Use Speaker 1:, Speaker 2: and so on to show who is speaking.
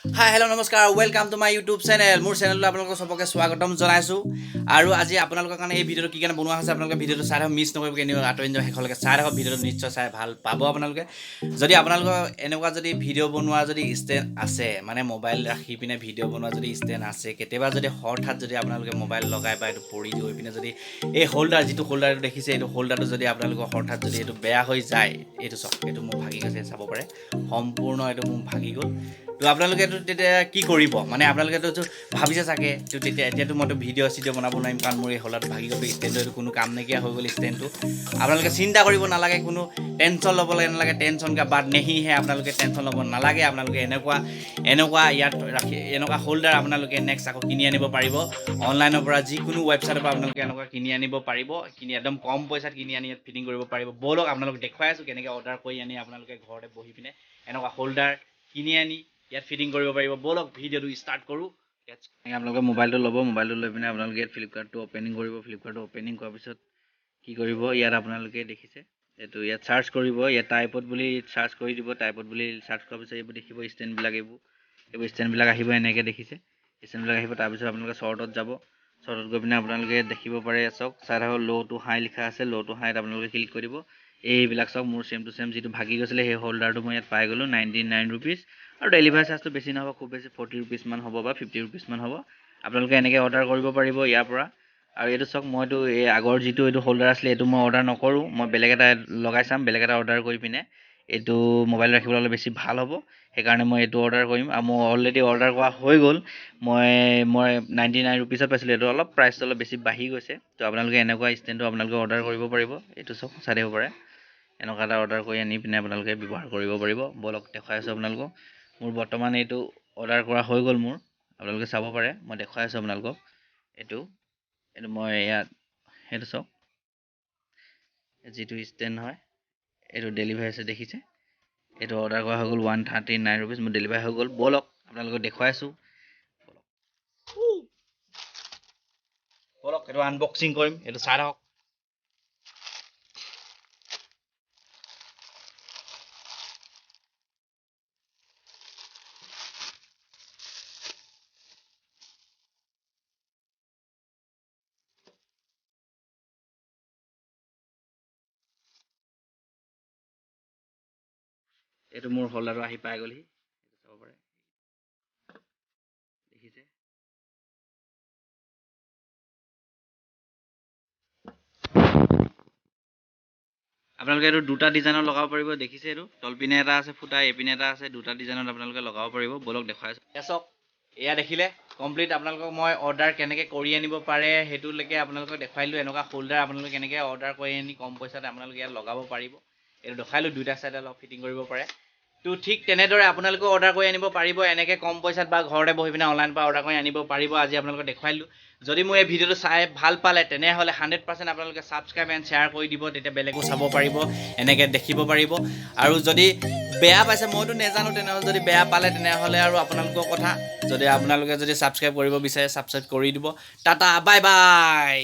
Speaker 1: hi hello' নমস্কাৰ welcome to my YouTube channel মোৰ চেনেললৈ আপোনালোকক সবকে স্বাগতম জনাইছোঁ আৰু আজি আপোনালোকৰ কাৰণে এই ভিডিঅ'টো কি কাৰণে বনোৱা হৈছে আপোনালোকে ভিডিঅ'টো চাই মিছ নকৰিব কেনেও আঁতৰি যাব শেষলৈকে চাই থাকক ভিডিঅ'টো নিশ্চয় চাই ভাল পাব আপোনালোকে যদি আপোনালোকৰ এনেকুৱা যদি ভিডিঅ' বনোৱা যদি ষ্টেণ্ড আছে মানে মোবাইল ৰাখি পিনে ভিডিঅ' বনোৱা যদি ষ্টেণ্ড আছে কেতিয়াবা যদি হঠাৎ যদি আপোনালোকে মোবাইল লগাই বা এইটো পৰি গৈ পিনে যদি এই হোল্ডাৰ যিটো হোল্ডাৰটো দেখিছে এইটো হোল্ডাৰটো যদি আপোনালোকৰ হঠাৎ যদি এইটো বেয়া হৈ যায় এইটো চাওক এইটো মোৰ ভাগি গৈছে চাব পাৰে সম্পূৰ্ণ এইটো মোৰ ভাগি গ'ল তো আপোনালোকেতো তেতিয়া কি কৰিব মানে আপোনালোকেতো ভাবিছে চাগে তো তেতিয়া এতিয়াতো মইতো ভিডিঅ' চিডিঅ' বনাব নোৱাৰিম কাৰণ মোৰ এই হোল্ডাৰটো ভাগি গ'ল ষ্টেণ্ডটো এইটো কোনো কাম নাইকিয়া হৈ গ'ল ষ্টেণ্ডটো আপোনালোকে চিন্তা কৰিব নালাগে কোনো টেনশ্যন ল'ব নালাগে টেনশ্যন বাদ নেহিহে আপোনালোকে টেনশ্যন ল'ব নালাগে আপোনালোকে এনেকুৱা ইয়াত ৰাখি এনেকুৱা হোল্ডাৰ আপোনালোকে নেক্সট আকৌ কিনি আনিব পাৰিব অনলাইনৰ পৰা যিকোনো ৱেবছাইটৰ পৰা আপোনালোকে এনেকুৱা কিনি আনিব পাৰিব কিনি একদম কম পইচাত কিনি আনি ইয়াত ফিটিং কৰিব পাৰিব ব'লক আপোনালোক দেখুৱাই আছোঁ কেনেকৈ অৰ্ডাৰ কৰি আনি আপোনালোকে ঘৰতে বহি পিনে এনেকুৱা হোল্ডাৰ কিনি আনি ইয়াত ফিটিং কৰিব পাৰিব ব'লক ভিডিঅ'টো ষ্টাৰ্ট কৰোঁ ইয়াত আপোনালোকে মোবাইলটো ল'ব মোবাইলটো লৈ পিনে আপোনালোকে ইয়াত ফ্লিপকাৰ্টটো অ'পেনিং কৰিব ফ্লিপকাৰ্টটো অ'পেনিং কৰাৰ পিছত কি কৰিব ইয়াত আপোনালোকে দেখিছে এইটো ইয়াত চাৰ্চ কৰিব ইয়াত টাইপত বুলি চাৰ্চ কৰি দিব টাইপত বুলি চাৰ্চ কৰাৰ পিছত এইবোৰ দেখিব ষ্টেণ্ডবিলাক এইবোৰ ষ্টেণ্ডবিলাক আহিব এনেকৈ দেখিছে ষ্টেণ্ডবিলাক আহিব তাৰপিছত আপোনালোকে শ্বৰ্টত যাব শ্বৰ্টত গৈ পিনে আপোনালোকে দেখিব পাৰে চাওক চাই থাকক ল' টু হাই লিখা আছে ল' টু হাইত আপোনালোকে ক্লিক কৰিব এইবিলাক চাওক মোৰ চেম টু চেম যিটো ভাগি গৈছিলে সেই হোল্ডাৰটো মই ইয়াত পাই গ'লোঁ 99 ৰুপিজ আৰু ডেলিভাৰী চাৰ্জটো বেছি নহ'ব খুব বেছি 40 ৰুপিজমান হ'ব বা 50 ৰুপিজমান হ'ব আপোনালোকে এনেকৈ অৰ্ডাৰ কৰিব পাৰিব ইয়াৰ পৰা আৰু এইটো চাওক মইতো এই আগৰ যিটো এইটো হোল্ডাৰ আছিলে এইটো মই অৰ্ডাৰ নকৰোঁ মই বেলেগ এটা লগাই চাম বেলেগ এটা অৰ্ডাৰ কৰি পিনে এইটো মোবাইল ৰাখিবলৈ অলপ বেছি ভাল হ'ব সেইকাৰণে মই এইটো অৰ্ডাৰ কৰিম আৰু মোৰ অলৰেডি অৰ্ডাৰ কৰা হৈ গ'ল মই 99 ৰুপিজত পাইছিলোঁ এইটো অলপ প্ৰাইচটো অলপ বেছি বাঢ়ি গৈছে তো আপোনালোকে এনেকুৱা ষ্টেণ্ডটো আপোনালোকে অৰ্ডাৰ কৰিব পাৰিব এইটো চাওক চাই দিব পাৰে এনেকুৱা এটা অৰ্ডাৰ কৰি আনি পিনে আপোনালোকে ব্যৱহাৰ কৰিব পাৰিব ব'লক দেখুৱাই আছোঁ আপোনালোকক মোৰ বৰ্তমান এইটো অৰ্ডাৰ কৰা হৈ গ'ল মোৰ আপোনালোকে চাব পাৰে মই দেখুৱাই আছোঁ আপোনালোকক এইটো মই ইয়াত সেইটো চাওক যিটো ষ্টেণ্ড হয় এইটো ডেলিভাৰী আছে দেখিছে এইটো অৰ্ডাৰ কৰা হৈ গ'ল 139 ৰুপিজ মোৰ ডেলিভাৰী হৈ গ'ল ব'লক আপোনালোকক দেখুৱাই আছোঁ ব'লক এইটো আনবক্সিং কৰিম এইটো চাই থাকক এইটো মোৰ হোল্ডাৰটো আহি পাই গ'লহি চাব পাৰে দেখিছে আপোনালোকে এইটো দুটা ডিজাইনত লগাব পাৰিব দেখিছে এইটো তলপিনে এটা আছে ফুটা এইপিনে এটা আছে দুটা ডিজাইনত আপোনালোকে লগাব পাৰিব ব'লক দেখুৱাই আছোঁ চাওক এয়া দেখিলে কমপ্লিট আপোনালোকক মই অৰ্ডাৰ কেনেকৈ কৰি আনিব পাৰে সেইটোলৈকে আপোনালোকক দেখুৱাই দিলোঁ এনেকুৱা হোল্ডাৰ আপোনালোকে কেনেকৈ অৰ্ডাৰ কৰি আনি কম পইচাত আপোনালোকে ইয়াত লগাব পাৰিব এইটো দেখালোঁ দুইটা চাইডে অলপ ফিটিং কৰিব পাৰে তো ঠিক তেনেদৰে আপোনালোকেও অৰ্ডাৰ কৰি আনিব পাৰিব এনেকৈ কম পইচাত বা ঘৰতে বহি পিনে অনলাইনৰ পৰা অৰ্ডাৰ কৰি আনিব পাৰিব আজি আপোনালোকক দেখুৱাই দিলোঁ যদি মোৰ এই ভিডিঅ'টো চাই ভাল পালে তেনেহ'লে 100% আপোনালোকে ছাবস্ক্ৰাইব এণ্ড শ্বেয়াৰ কৰি দিব তেতিয়া বেলেগো চাব পাৰিব এনেকৈ দেখিব পাৰিব আৰু যদি বেয়া পাইছে মইতো নেজানো তেনেহ'লে যদি বেয়া পালে তেনেহ'লে আৰু আপোনালোকৰ কথা যদি আপোনালোকে যদি ছাবস্ক্ৰাইব কৰিব বিচাৰে ছাবস্ক্ৰাইব কৰি দিব টাটা বাই বাই